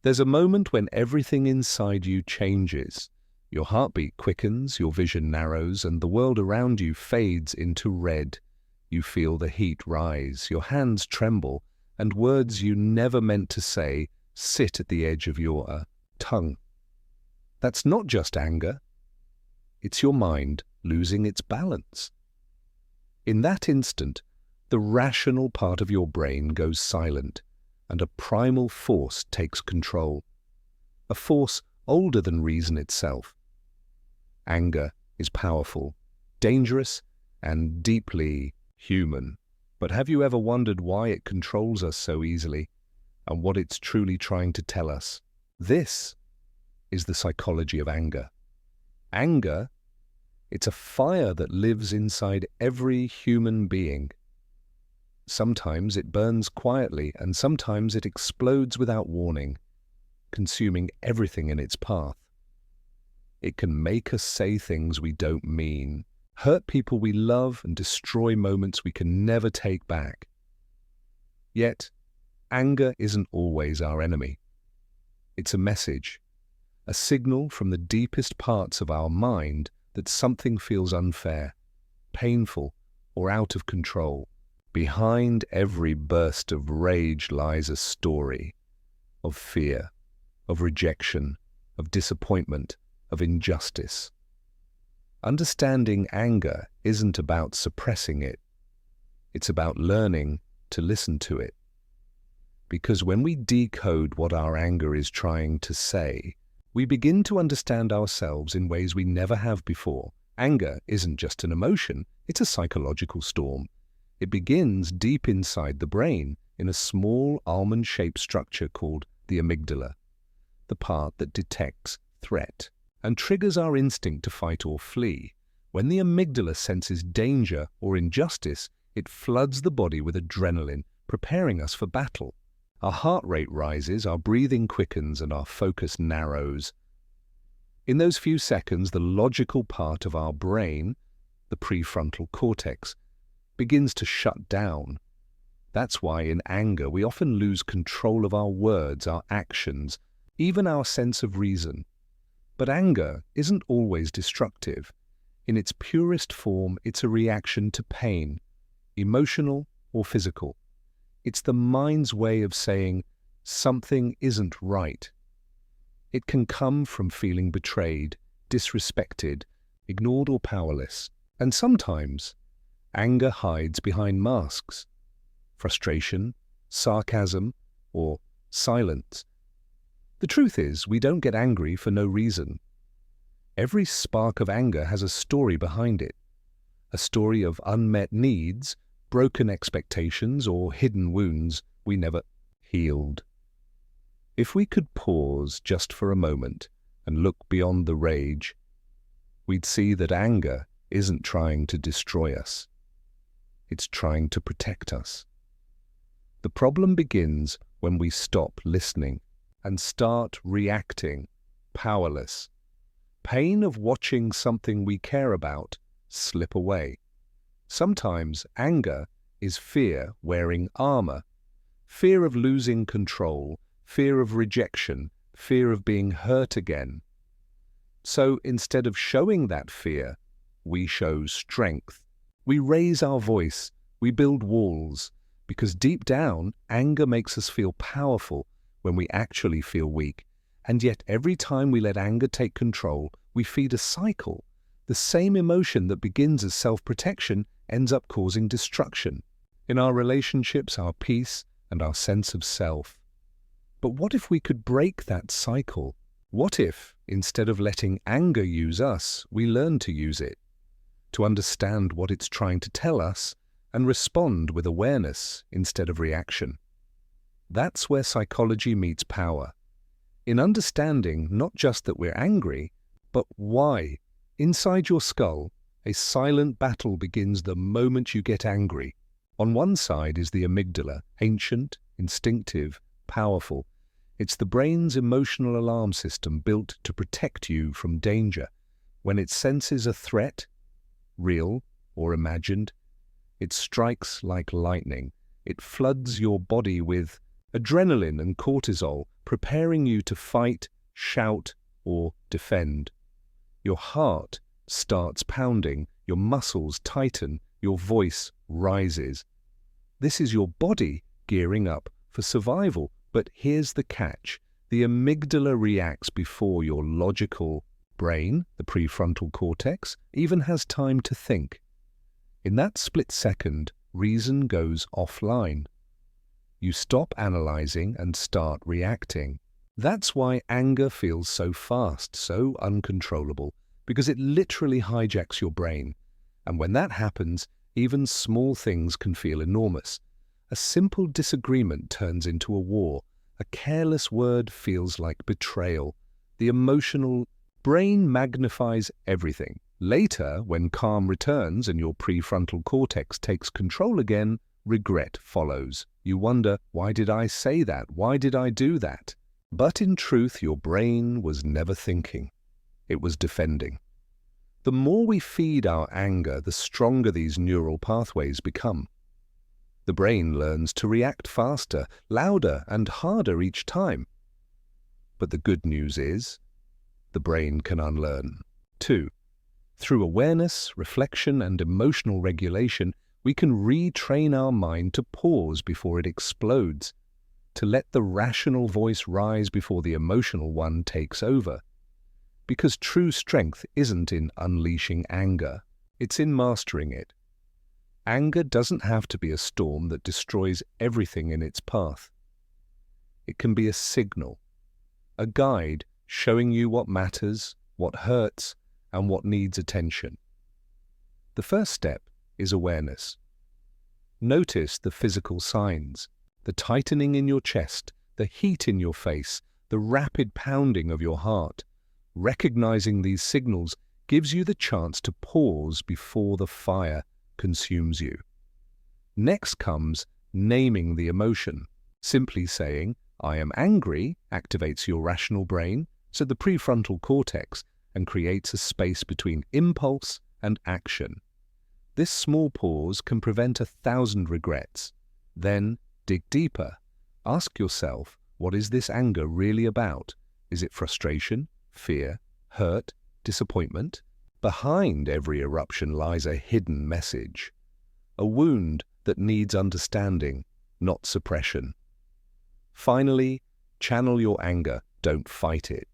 There's a moment when everything inside you changes. Your heartbeat quickens, your vision narrows, and the world around you fades into red. You feel the heat rise, your hands tremble, and words you never meant to say sit at the edge of your tongue. That's not just anger. It's your mind losing its balance. In that instant, the rational part of your brain goes silent, and a primal force takes control. A force older than reason itself. Anger is powerful, dangerous, and deeply human. But have you ever wondered why it controls us so easily, and what it's truly trying to tell us? This is the psychology of anger. Anger, it's a fire that lives inside every human being. Sometimes it burns quietly, and sometimes it explodes without warning, consuming everything in its path. It can make us say things we don't mean, hurt people we love, and destroy moments we can never take back. Yet, anger isn't always our enemy. It's a message, a signal from the deepest parts of our mind that something feels unfair, painful, or out of control. Behind every burst of rage lies a story of fear, of rejection, of disappointment, of injustice. Understanding anger isn't about suppressing it. It's about learning to listen to it. Because when we decode what our anger is trying to say, we begin to understand ourselves in ways we never have before. Anger isn't just an emotion, it's a psychological storm. It begins deep inside the brain in a small almond-shaped structure called the amygdala, the part that detects threat and triggers our instinct to fight or flee. When the amygdala senses danger or injustice, it floods the body with adrenaline, preparing us for battle. Our heart rate rises, our breathing quickens, and our focus narrows. In those few seconds, the logical part of our brain, the prefrontal cortex, begins to shut down. That's why in anger we often lose control of our words, our actions, even our sense of reason. But anger isn't always destructive. In its purest form, it's a reaction to pain, emotional or physical. It's the mind's way of saying something isn't right. It can come from feeling betrayed, disrespected, ignored or powerless. And sometimes, anger hides behind masks, frustration, sarcasm, or silence. The truth is, we don't get angry for no reason. Every spark of anger has a story behind it, a story of unmet needs, broken expectations, or hidden wounds we never healed. If we could pause just for a moment and look beyond the rage, we'd see that anger isn't trying to destroy us. It's trying to protect us. The problem begins when we stop listening and start reacting, powerless. Pain of watching something we care about slip away. Sometimes anger is fear wearing armor. Fear of losing control, fear of rejection, fear of being hurt again. So instead of showing that fear, we show strength. We raise our voice, we build walls, because deep down, anger makes us feel powerful when we actually feel weak. And yet every time we let anger take control, we feed a cycle. The same emotion that begins as self-protection ends up causing destruction. In our relationships, our peace, and our sense of self. But what if we could break that cycle? What if, instead of letting anger use us, we learn to use it? To understand what it's trying to tell us and respond with awareness instead of reaction. That's where psychology meets power. In understanding not just that we're angry, but why. Inside your skull, a silent battle begins the moment you get angry. On one side is the amygdala, ancient, instinctive, powerful. It's the brain's emotional alarm system built to protect you from danger. When it senses a threat, real or imagined, it strikes like lightning. It floods your body with adrenaline and cortisol preparing you to fight, shout, or defend. Your heart starts pounding, your muscles tighten, your voice rises. This is your body gearing up for survival. But here's the catch. The amygdala reacts before your logical brain, the prefrontal cortex, even has time to think. In that split second, reason goes offline. You stop analyzing and start reacting. That's why anger feels so fast, so uncontrollable, because it literally hijacks your brain. And when that happens, even small things can feel enormous. A simple disagreement turns into a war. A careless word feels like betrayal. The emotional brain magnifies everything. Later, when calm returns and your prefrontal cortex takes control again, regret follows. You wonder, why did I say that? Why did I do that? But in truth, your brain was never thinking. It was defending. The more we feed our anger, the stronger these neural pathways become. The brain learns to react faster, louder, and harder each time. But the good news is, the brain can unlearn, too. Through awareness, reflection, and emotional regulation, we can retrain our mind to pause before it explodes, to let the rational voice rise before the emotional one takes over. Because true strength isn't in unleashing anger, it's in mastering it. Anger doesn't have to be a storm that destroys everything in its path. It can be a signal, a guide showing you what matters, what hurts, and what needs attention. The first step is awareness. Notice the physical signs, the tightening in your chest, the heat in your face, the rapid pounding of your heart. Recognizing these signals gives you the chance to pause before the fire consumes you. Next comes naming the emotion. Simply saying, "I am angry," activates your rational brain, so the prefrontal cortex, and creates a space between impulse and action. This small pause can prevent 1,000 regrets. Then dig deeper. Ask yourself, what is this anger really about? Is it frustration, fear, hurt, disappointment? Behind every eruption lies a hidden message, a wound that needs understanding, not suppression. Finally, channel your anger, don't fight it.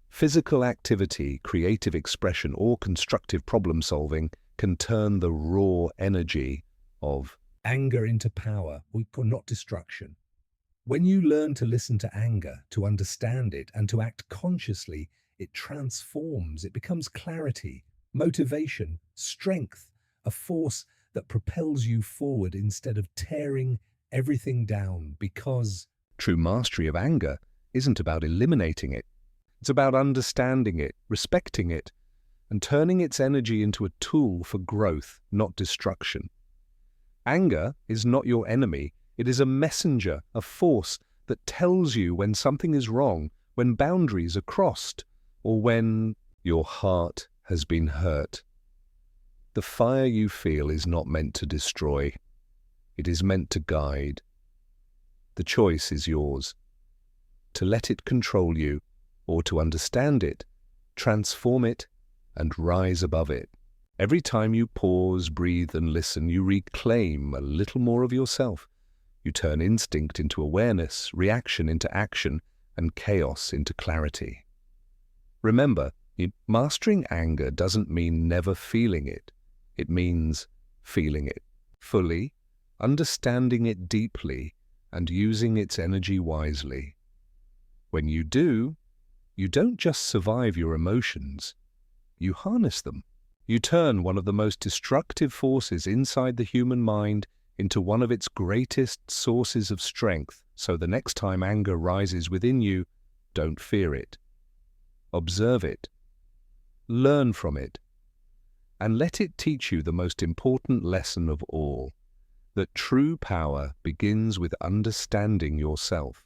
Physical activity, creative expression, or constructive problem-solving can turn the raw energy of anger into power, not destruction. When you learn to listen to anger, to understand it, and to act consciously, it transforms. It becomes clarity, motivation, strength, a force that propels you forward instead of tearing everything down, because true mastery of anger isn't about eliminating it. It's about understanding it, respecting it, and turning its energy into a tool for growth, not destruction. Anger is not your enemy. It is a messenger, a force that tells you when something is wrong, when boundaries are crossed, or when your heart has been hurt. The fire you feel is not meant to destroy. It is meant to guide. The choice is yours. To let it control you, or to understand it, transform it, and rise above it. Every time you pause, breathe, and listen, you reclaim a little more of yourself. You turn instinct into awareness, reaction into action, and chaos into clarity. Remember, mastering anger doesn't mean never feeling it. It means feeling it fully, understanding it deeply, and using its energy wisely. When you do, you don't just survive your emotions, you harness them. You turn one of the most destructive forces inside the human mind into one of its greatest sources of strength, so the next time anger rises within you, don't fear it. Observe it, learn from it, and let it teach you the most important lesson of all, that true power begins with understanding yourself.